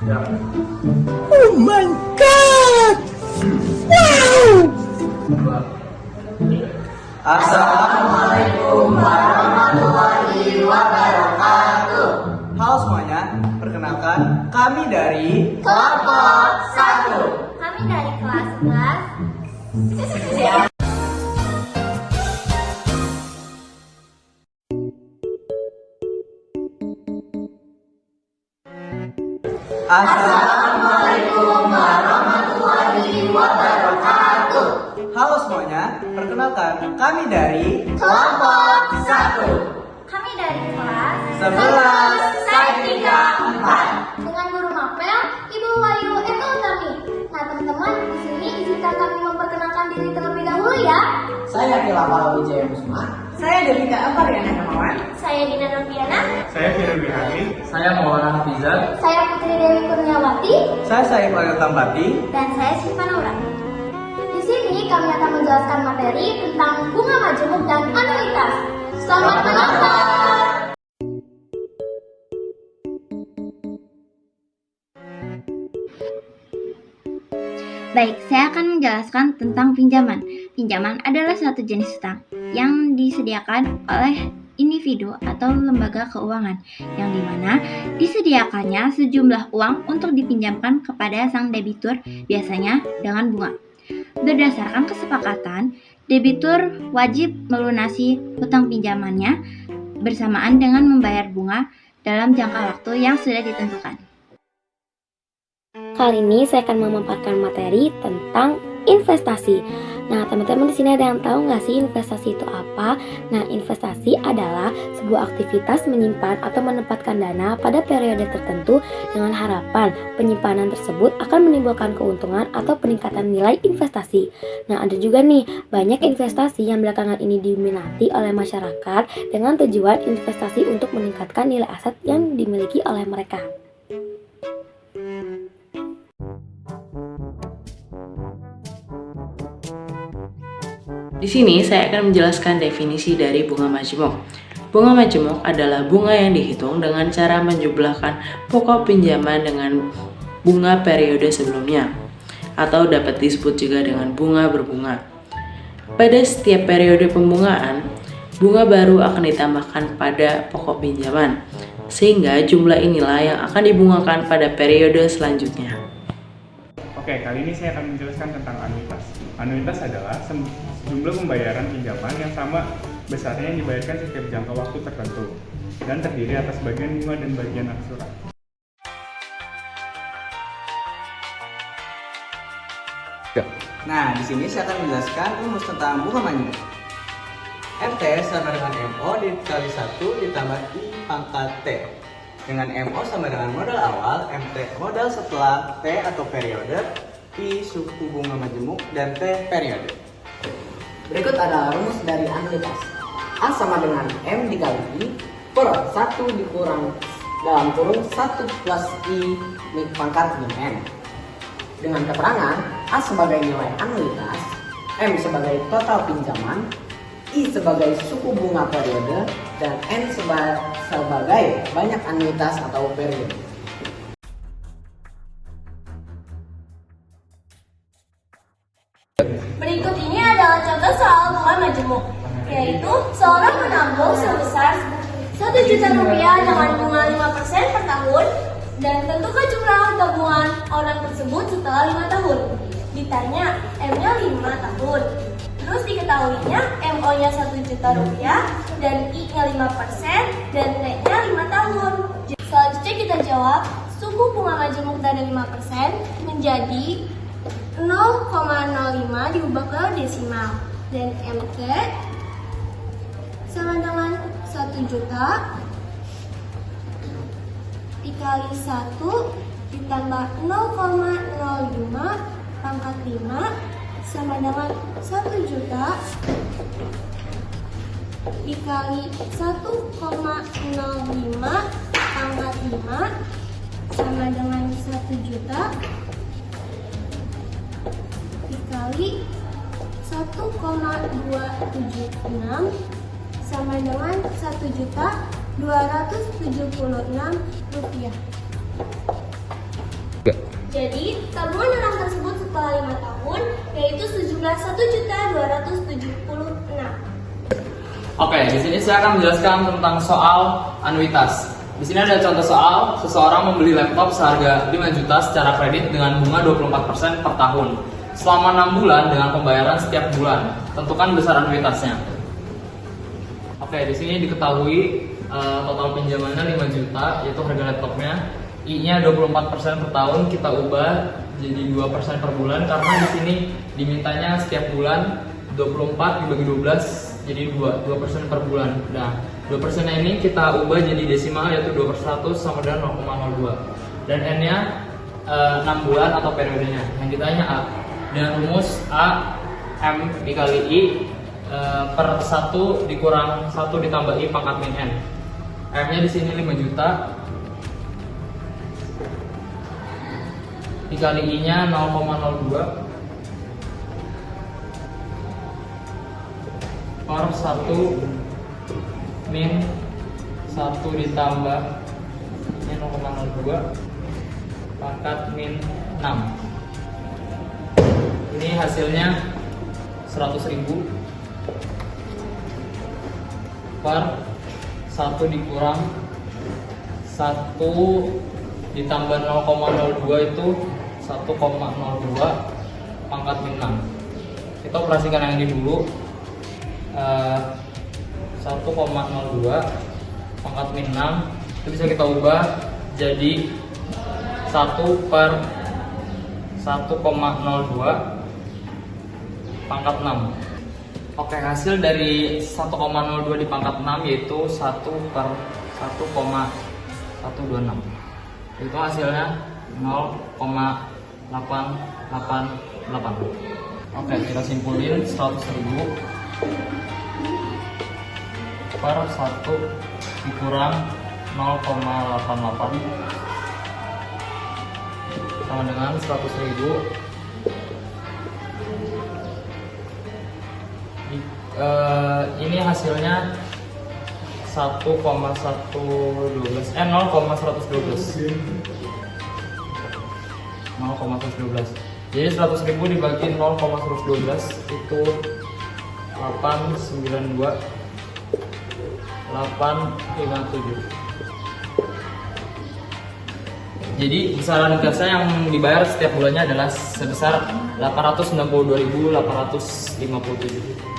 Oh my god! Wow! Assalamualaikum warahmatullahi wabarakatuh. Halo semuanya, perkenalkan kami dari Kelompok 1. Kami dari kelas 11. Assalamualaikum warahmatullahi wabarakatuh. Halo semuanya, perkenalkan kami dari Kelompok 1. Kami dari kelas 11 Saintika 4. dengan guru mapel Ibu Wahyu Eka Utami. Nah teman-teman, di sini izinkan kami memperkenalkan diri terlebih dahulu ya. Saya Kilapala Wijaya Musma. Saya Devika Apariana Hermawan. Saya Dina Noviana. Saya Firman Wihari. Saya Maulana Hafizat. Saya Putri Dewi Kurniawati. saya Saif Alil Tampati. Dan saya Syifa Naura. Di sini kami akan menjelaskan materi tentang bunga majemuk dan anuitas. Selamat menonton! Baik, saya akan menjelaskan tentang pinjaman. Pinjaman adalah suatu jenis utang yang disediakan oleh individu atau lembaga keuangan, yang dimana disediakannya sejumlah uang untuk dipinjamkan kepada sang debitur, biasanya dengan bunga. Berdasarkan kesepakatan, debitur wajib melunasi hutang pinjamannya bersamaan dengan membayar bunga dalam jangka waktu yang sudah ditentukan. Kali ini saya akan memaparkan materi tentang investasi. Nah, teman-teman di sini ada yang tahu nggak sih investasi itu apa? Nah, investasi adalah sebuah aktivitas menyimpan atau menempatkan dana pada periode tertentu dengan harapan penyimpanan tersebut akan menimbulkan keuntungan atau peningkatan nilai investasi. Nah, ada juga nih banyak investasi yang belakangan ini diminati oleh masyarakat dengan tujuan investasi untuk meningkatkan nilai aset yang dimiliki oleh mereka. Di sini saya akan menjelaskan definisi dari bunga majemuk. Bunga majemuk adalah bunga yang dihitung dengan cara menjumlahkan pokok pinjaman dengan bunga periode sebelumnya, atau dapat disebut juga dengan bunga berbunga. Pada setiap periode pembungaan, bunga baru akan ditambahkan pada pokok pinjaman, sehingga jumlah inilah yang akan dibungakan pada periode selanjutnya. Oke, kali ini saya akan menjelaskan tentang anuitas. Anuitas adalah jumlah pembayaran pinjaman yang sama besarnya yang dibayarkan setiap jangka waktu tertentu dan terdiri atas bagian bunga dan bagian aksura. Nah, di sini saya akan menjelaskan rumus tentang bunga majemuk. RT sama dengan MO dikali 1 ditambah I pangkat T. Dengan MO sama dengan modal awal, MT modal setelah T atau periode, I suku bunga majemuk, dan T periode. Berikut adalah rumus dari anuitas. A sama dengan M dikali I per 1 dikurang dalam kurung 1 plus I pangkat min. Dengan keterangan A sebagai nilai anuitas, M sebagai total pinjaman, I sebagai suku bunga periode, dan N sebagai banyak anuitas atau periode. Berikut ini adalah contoh soal bunga majemuk, yaitu seorang menabung sebesar Rp1 juta dengan bunga 5% per tahun dan tentukan jumlah tabungan orang tersebut setelah 5 tahun. Ditanya, M-nya 5 tahun. Terus diketahuinya MO-nya Rp1 juta dan I-nya 5% dan T-nya 5 tahun. Selanjutnya kita jawab, suku bunga majemuk dari 5% menjadi 0,05 diubah ke desimal, dan MT sama dengan 1 juta dikali 1 ditambah 0,05 pangkat 5 sama dengan 1 juta dikali 1,05 pangkat 5 sama dengan 1 juta dikali 1,276 sama dengan Rp1.276.000. Jadi, tabungan orang tersebut setelah 5 tahun yaitu sejumlah 1.276. Oke, di sini saya akan menjelaskan tentang soal anuitas. Di sini ada contoh soal, seseorang membeli laptop seharga 5 juta secara kredit dengan bunga 24% per tahun selama 6 bulan dengan pembayaran setiap bulan. Tentukan besar anuitasnya. Oke, di sini diketahui total pinjamannya 5 juta, yaitu harga laptopnya. I-nya 24% per tahun, kita ubah jadi 2% per bulan karena di sini dimintanya setiap bulan 24 dibagi 12 jadi 2% per bulan. Nah, 2% ini kita ubah jadi desimal yaitu 2/100 sama dengan 0,02. Dan N-nya 6 bulan atau periodenya. Yang ditanya A. Dengan rumus A M dikali I per 1 dikurang 1 ditambah I pangkat min N. M-nya di sini 5 juta. Dikali I-nya 0,02 per 1 min 1 ditambah ini 0,02 pangkat min 6. Ini hasilnya 100.000 per 1 dikurang 1 ditambah 0,02 itu 1,02 pangkat min 6. Kita operasikan yang ini dulu. 1,02 pangkat min 6 itu bisa kita ubah jadi 1 per 1,02 pangkat 6. Oke, hasil dari 1,02 di pangkat 6 yaitu 1 per 1,126. Itu hasilnya 0,888. Oke, kita simpulin 100.000 per 1 dikurang 0,88 sama dengan 100.000 ini hasilnya 0,112 jadi 100.000 dibagi 0,112 itu 892 857. Jadi besaran anuitasnya yang dibayar setiap bulannya adalah sebesar 892.857.